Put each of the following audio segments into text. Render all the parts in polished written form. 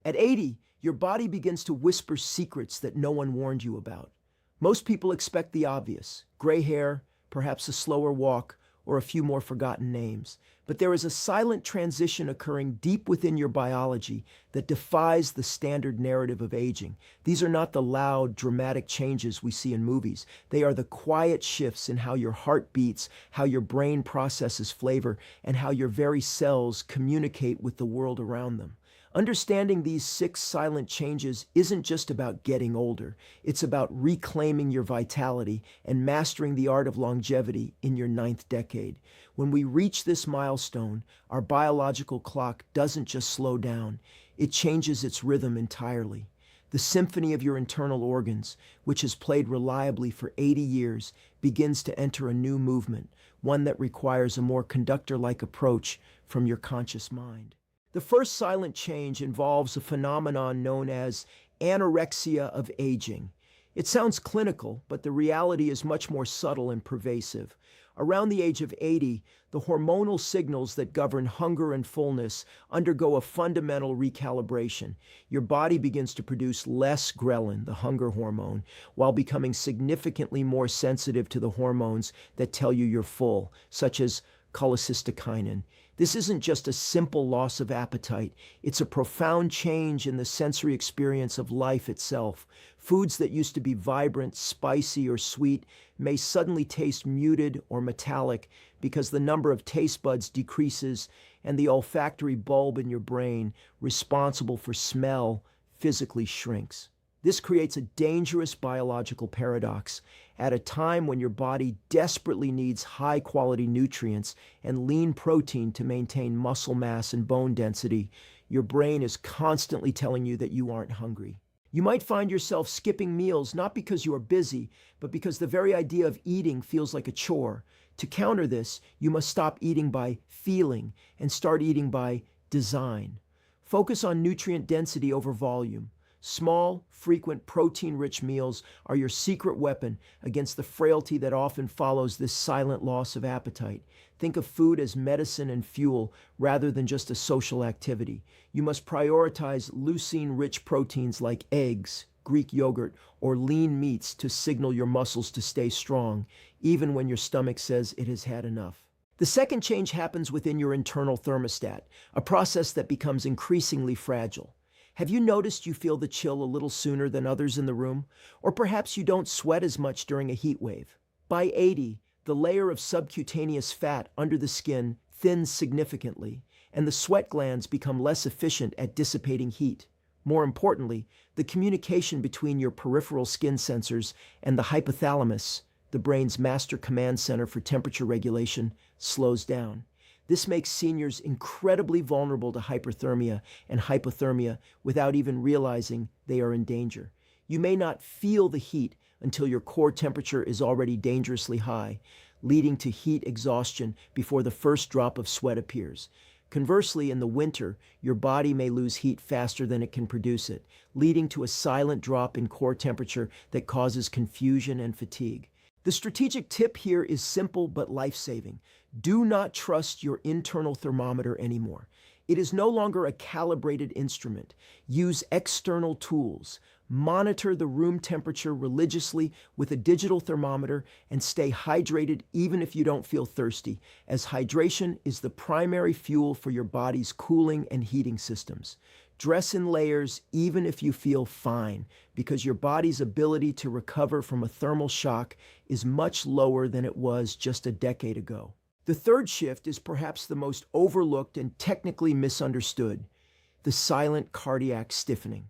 At 80, your body begins to whisper secrets that no one warned you about. Most people expect the obvious: gray hair, perhaps a slower walk, or a few more forgotten names. But there is a silent transition occurring deep within your biology that defies the standard narrative of aging. These are not the loud, dramatic changes we see in movies. They are the quiet shifts in how your heart beats, how your brain processes flavor, and how your very cells communicate with the world around them. Understanding these 6 silent changes isn't just about getting older. It's about reclaiming your vitality and mastering the art of longevity in your 9th decade. When we reach this milestone, our biological clock doesn't just slow down, it changes its rhythm entirely. The symphony of your internal organs, which has played reliably for 80 years, begins to enter a new movement, one that requires a more conductor-like approach from your conscious mind. The first silent change involves a phenomenon known as anorexia of aging. It sounds clinical, but the reality is much more subtle and pervasive. Around the age of 80, the hormonal signals that govern hunger and fullness undergo a fundamental recalibration. Your body begins to produce less ghrelin, the hunger hormone, while becoming significantly more sensitive to the hormones that tell you you're full, such as cholecystokinin. This isn't just a simple loss of appetite, it's a profound change in the sensory experience of life itself. Foods that used to be vibrant, spicy, or sweet may suddenly taste muted or metallic because the number of taste buds decreases and the olfactory bulb in your brain, responsible for smell, physically shrinks. This creates a dangerous biological paradox. At a time when your body desperately needs high-quality nutrients and lean protein to maintain muscle mass and bone density, your brain is constantly telling you that you aren't hungry. You might find yourself skipping meals not because you are busy, but because the very idea of eating feels like a chore. To counter this, you must stop eating by feeling and start eating by design. Focus on nutrient density over volume. Small, frequent, protein-rich meals are your secret weapon against the frailty that often follows this silent loss of appetite. Think of food as medicine and fuel rather than just a social activity. You must prioritize leucine-rich proteins like eggs, Greek yogurt, or lean meats to signal your muscles to stay strong, even when your stomach says it has had enough. The second change happens within your internal thermostat, a process that becomes increasingly fragile. Have you noticed you feel the chill a little sooner than others in the room? Or perhaps you don't sweat as much during a heat wave. By 80, the layer of subcutaneous fat under the skin thins significantly, and the sweat glands become less efficient at dissipating heat. More importantly, the communication between your peripheral skin sensors and the hypothalamus, the brain's master command center for temperature regulation, slows down. This makes seniors incredibly vulnerable to hyperthermia and hypothermia without even realizing they are in danger. You may not feel the heat until your core temperature is already dangerously high, leading to heat exhaustion before the first drop of sweat appears. Conversely, in the winter, your body may lose heat faster than it can produce it, leading to a silent drop in core temperature that causes confusion and fatigue. The strategic tip here is simple but life-saving. Do not trust your internal thermometer anymore. It is no longer a calibrated instrument. Use external tools. Monitor the room temperature religiously with a digital thermometer and stay hydrated even if you don't feel thirsty, as hydration is the primary fuel for your body's cooling and heating systems. Dress in layers even if you feel fine, because your body's ability to recover from a thermal shock is much lower than it was just a decade ago. The third shift is perhaps the most overlooked and technically misunderstood: the silent cardiac stiffening.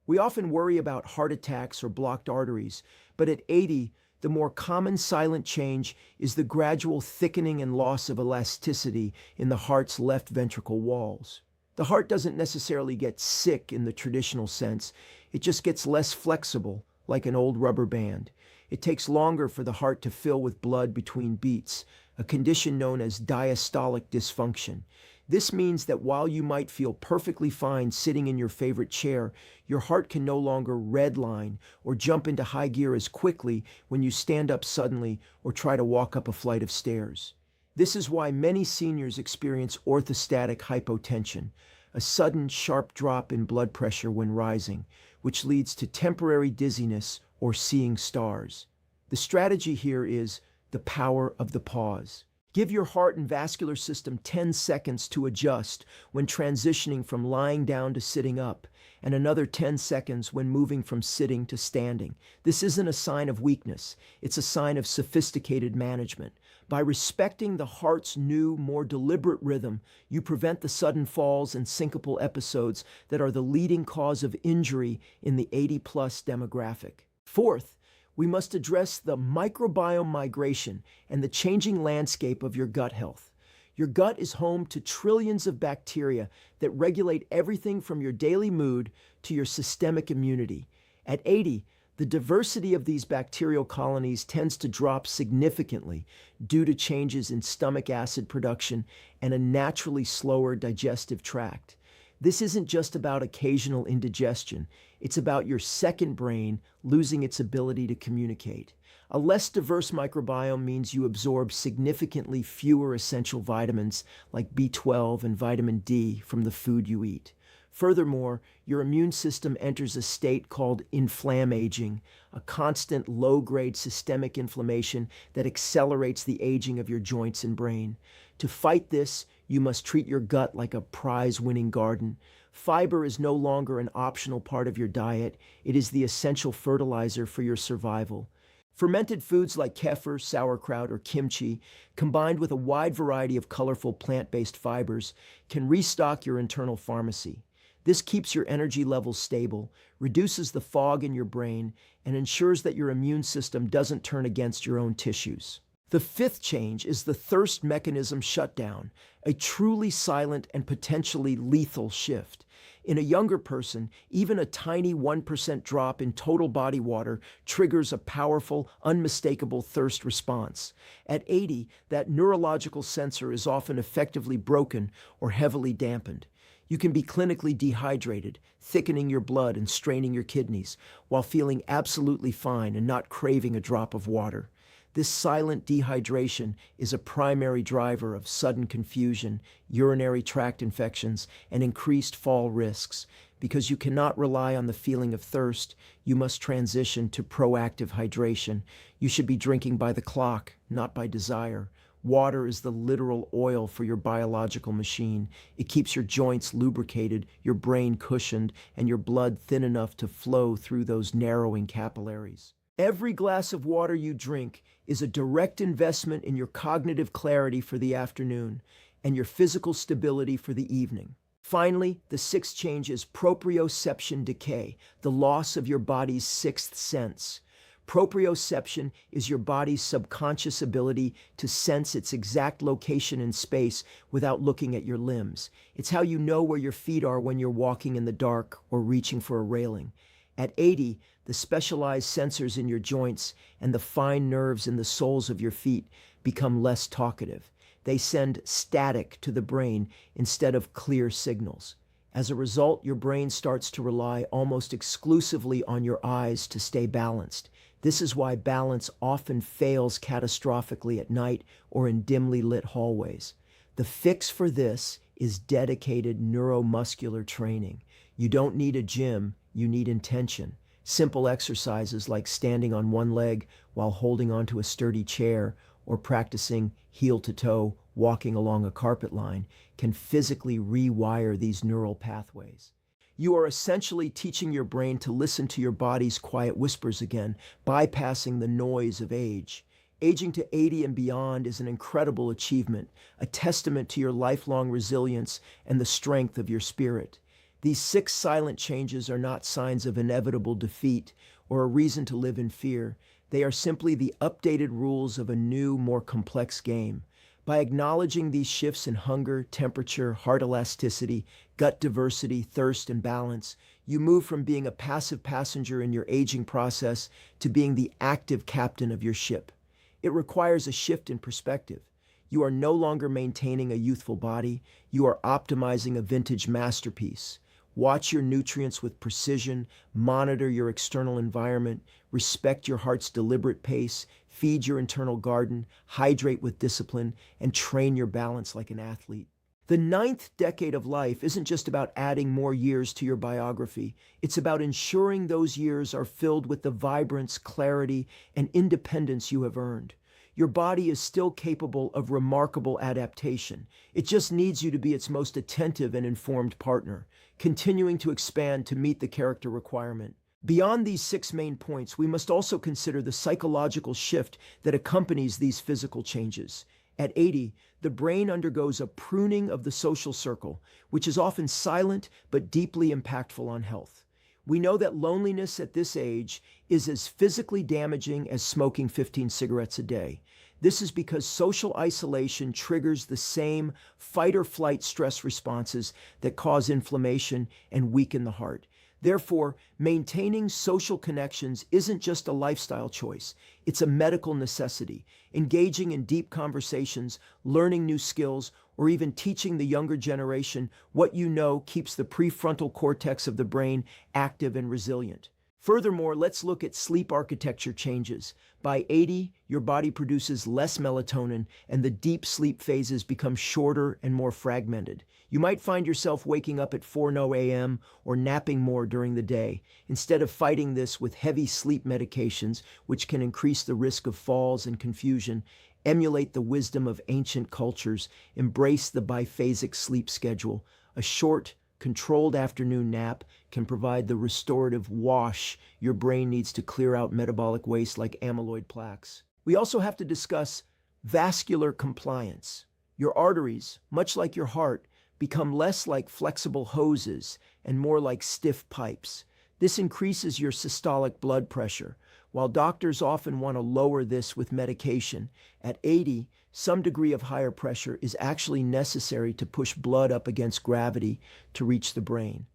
We often worry about heart attacks or blocked arteries, but at 80, the more common silent change is the gradual thickening and loss of elasticity in the heart's left ventricle walls. The heart doesn't necessarily get sick in the traditional sense, it just gets less flexible, like an old rubber band. It takes longer for the heart to fill with blood between beats, a condition known as diastolic dysfunction. This means that while you might feel perfectly fine sitting in your favorite chair, your heart can no longer redline or jump into high gear as quickly when you stand up suddenly or try to walk up a flight of stairs. This is why many seniors experience orthostatic hypotension, a sudden, sharp drop in blood pressure when rising, which leads to temporary dizziness or seeing stars. The strategy here is the power of the pause. Give your heart and vascular system 10 seconds to adjust when transitioning from lying down to sitting up, and another 10 seconds when moving from sitting to standing. This isn't a sign of weakness, it's a sign of sophisticated management. By respecting the heart's new, more deliberate rhythm, you prevent the sudden falls and syncopal episodes that are the leading cause of injury in the 80-plus demographic. Fourth, we must address the microbiome migration and the changing landscape of your gut health. Your gut is home to trillions of bacteria that regulate everything from your daily mood to your systemic immunity. At 80, the diversity of these bacterial colonies tends to drop significantly due to changes in stomach acid production and a naturally slower digestive tract. This isn't just about occasional indigestion. It's about your second brain losing its ability to communicate. A less diverse microbiome means you absorb significantly fewer essential vitamins like B12 and vitamin D from the food you eat. Furthermore, your immune system enters a state called inflammaging, a constant low-grade systemic inflammation that accelerates the aging of your joints and brain. To fight this, you must treat your gut like a prize-winning garden. Fiber is no longer an optional part of your diet. It is the essential fertilizer for your survival. Fermented foods like kefir, sauerkraut, or kimchi, combined with a wide variety of colorful plant-based fibers, can restock your internal pharmacy. This keeps your energy levels stable, reduces the fog in your brain, and ensures that your immune system doesn't turn against your own tissues. The fifth change is the thirst mechanism shutdown, a truly silent and potentially lethal shift. In a younger person, even a tiny 1% drop in total body water triggers a powerful, unmistakable thirst response. At 80, that neurological sensor is often effectively broken or heavily dampened. You can be clinically dehydrated, thickening your blood and straining your kidneys, while feeling absolutely fine and not craving a drop of water. This silent dehydration is a primary driver of sudden confusion, urinary tract infections, and increased fall risks. Because you cannot rely on the feeling of thirst, you must transition to proactive hydration. You should be drinking by the clock, not by desire. Water is the literal oil for your biological machine. It keeps your joints lubricated, your brain cushioned, and your blood thin enough to flow through those narrowing capillaries. Every glass of water you drink is a direct investment in your cognitive clarity for the afternoon and your physical stability for the evening. Finally, the sixth change is proprioception decay, the loss of your body's sixth sense. Proprioception is your body's subconscious ability to sense its exact location in space without looking at your limbs. It's how you know where your feet are when you're walking in the dark or reaching for a railing. At 80, the specialized sensors in your joints and the fine nerves in the soles of your feet become less talkative. They send static to the brain instead of clear signals. As a result, your brain starts to rely almost exclusively on your eyes to stay balanced. This is why balance often fails catastrophically at night or in dimly lit hallways. The fix for this is dedicated neuromuscular training. You don't need a gym, you need intention. Simple exercises like standing on one leg while holding onto a sturdy chair or practicing heel to toe walking along a carpet line can physically rewire these neural pathways. You are essentially teaching your brain to listen to your body's quiet whispers again, bypassing the noise of age. Aging to 80 and beyond is an incredible achievement, a testament to your lifelong resilience and the strength of your spirit. These 6 silent changes are not signs of inevitable defeat or a reason to live in fear. They are simply the updated rules of a new, more complex game. By acknowledging these shifts in hunger, temperature, heart elasticity, gut diversity, thirst, and balance, you move from being a passive passenger in your aging process to being the active captain of your ship. It requires a shift in perspective. You are no longer maintaining a youthful body, you are optimizing a vintage masterpiece. Watch your nutrients with precision, monitor your external environment, respect your heart's deliberate pace, feed your internal garden, hydrate with discipline, and train your balance like an athlete. The ninth decade of life isn't just about adding more years to your biography. It's about ensuring those years are filled with the vibrance, clarity, and independence you have earned. Your body is still capable of remarkable adaptation. It just needs you to be its most attentive and informed partner, continuing to expand to meet the character requirement. Beyond these six main points, we must also consider the psychological shift that accompanies these physical changes. At 80, the brain undergoes a pruning of the social circle, which is often silent but deeply impactful on health. We know that loneliness at this age is as physically damaging as smoking 15 cigarettes a day. This is because social isolation triggers the same fight or flight stress responses that cause inflammation and weaken the heart. Therefore, maintaining social connections isn't just a lifestyle choice, it's a medical necessity. Engaging in deep conversations, learning new skills, or even teaching the younger generation what you know keeps the prefrontal cortex of the brain active and resilient. Furthermore, let's look at sleep architecture changes. By 80, your body produces less melatonin, and the deep sleep phases become shorter and more fragmented. You might find yourself waking up at 4 a.m. or napping more during the day, instead of fighting this with heavy sleep medications, which can increase the risk of falls and confusion. Emulate the wisdom of ancient cultures, embrace the biphasic sleep schedule. A short, controlled afternoon nap can provide the restorative wash your brain needs to clear out metabolic waste like amyloid plaques. We also have to discuss vascular compliance. Your arteries, much like your heart, become less like flexible hoses and more like stiff pipes. This increases your systolic blood pressure. While doctors often want to lower this with medication, at 80, some degree of higher pressure is actually necessary to push blood up against gravity to reach the brain.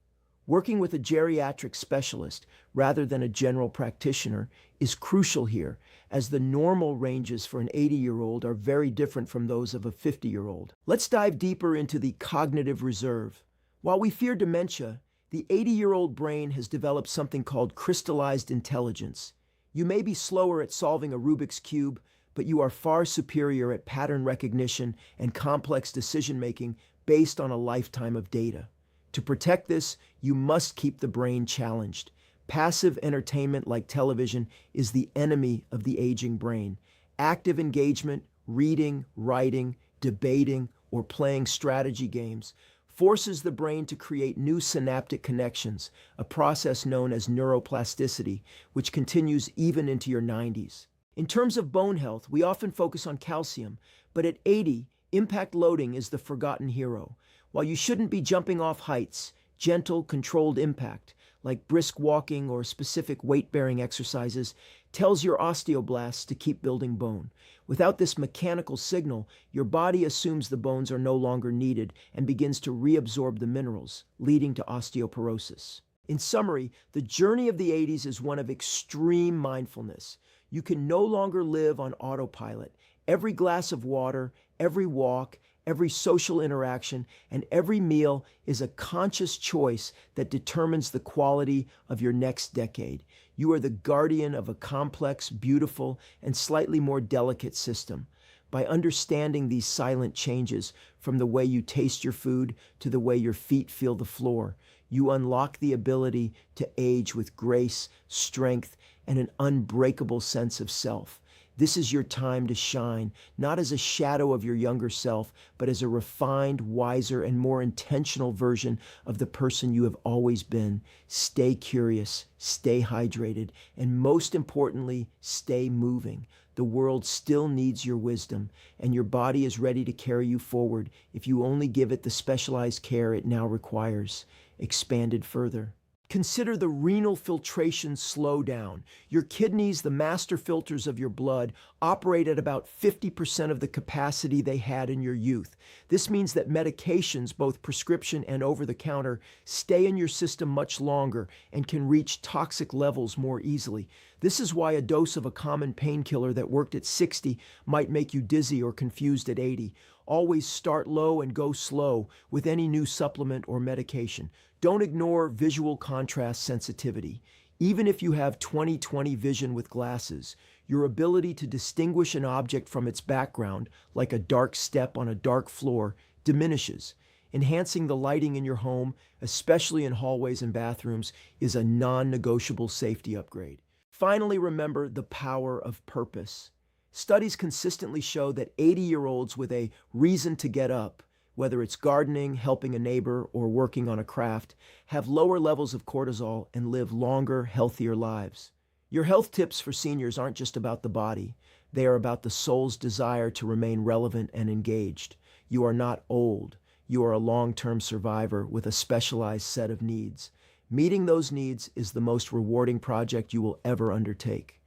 Working with a geriatric specialist rather than a general practitioner is crucial here, as the normal ranges for an 80-year-old are very different from those of a 50-year-old. Let's dive deeper into the cognitive reserve. While we fear dementia, the 80-year-old brain has developed something called crystallized intelligence. You may be slower at solving a Rubik's Cube, but you are far superior at pattern recognition and complex decision-making based on a lifetime of data. To protect this, you must keep the brain challenged. Passive entertainment like television is the enemy of the aging brain. Active engagement, reading, writing, debating, or playing strategy games forces the brain to create new synaptic connections, a process known as neuroplasticity, which continues even into your 90s. In terms of bone health, we often focus on calcium, but at 80, impact loading is the forgotten hero. While you shouldn't be jumping off heights, gentle, controlled impact, like brisk walking or specific weight-bearing exercises, tells your osteoblasts to keep building bone. Without this mechanical signal, your body assumes the bones are no longer needed and begins to reabsorb the minerals, leading to osteoporosis. In summary, the journey of the 80s is one of extreme mindfulness. You can no longer live on autopilot. Every glass of water, every walk, every social interaction, and every meal is a conscious choice that determines the quality of your next decade. You are the guardian of a complex, beautiful, and slightly more delicate system. By understanding these silent changes, from the way you taste your food to the way your feet feel the floor, you unlock the ability to age with grace, strength, and an unbreakable sense of self. This is your time to shine, not as a shadow of your younger self, but as a refined, wiser, and more intentional version of the person you have always been. Stay curious, stay hydrated, and most importantly, stay moving. The world still needs your wisdom, and your body is ready to carry you forward if you only give it the specialized care it now requires. Expanded further. Consider the renal filtration slowdown. Your kidneys, the master filters of your blood, operate at about 50% of the capacity they had in your youth. This means that medications, both prescription and over-the-counter, stay in your system much longer and can reach toxic levels more easily. This is why a dose of a common painkiller that worked at 60 might make you dizzy or confused at 80. Always start low and go slow with any new supplement or medication. Don't ignore visual contrast sensitivity. Even if you have 20/20 vision with glasses, your ability to distinguish an object from its background, like a dark step on a dark floor, diminishes. Enhancing the lighting in your home, especially in hallways and bathrooms, is a non-negotiable safety upgrade. Finally, remember the power of purpose. Studies consistently show that 80-year-olds with a reason to get up, whether it's gardening, helping a neighbor, or working on a craft, have lower levels of cortisol and live longer, healthier lives. Your health tips for seniors aren't just about the body. They are about the soul's desire to remain relevant and engaged. You are not old. You are a long-term survivor with a specialized set of needs. Meeting those needs is the most rewarding project you will ever undertake.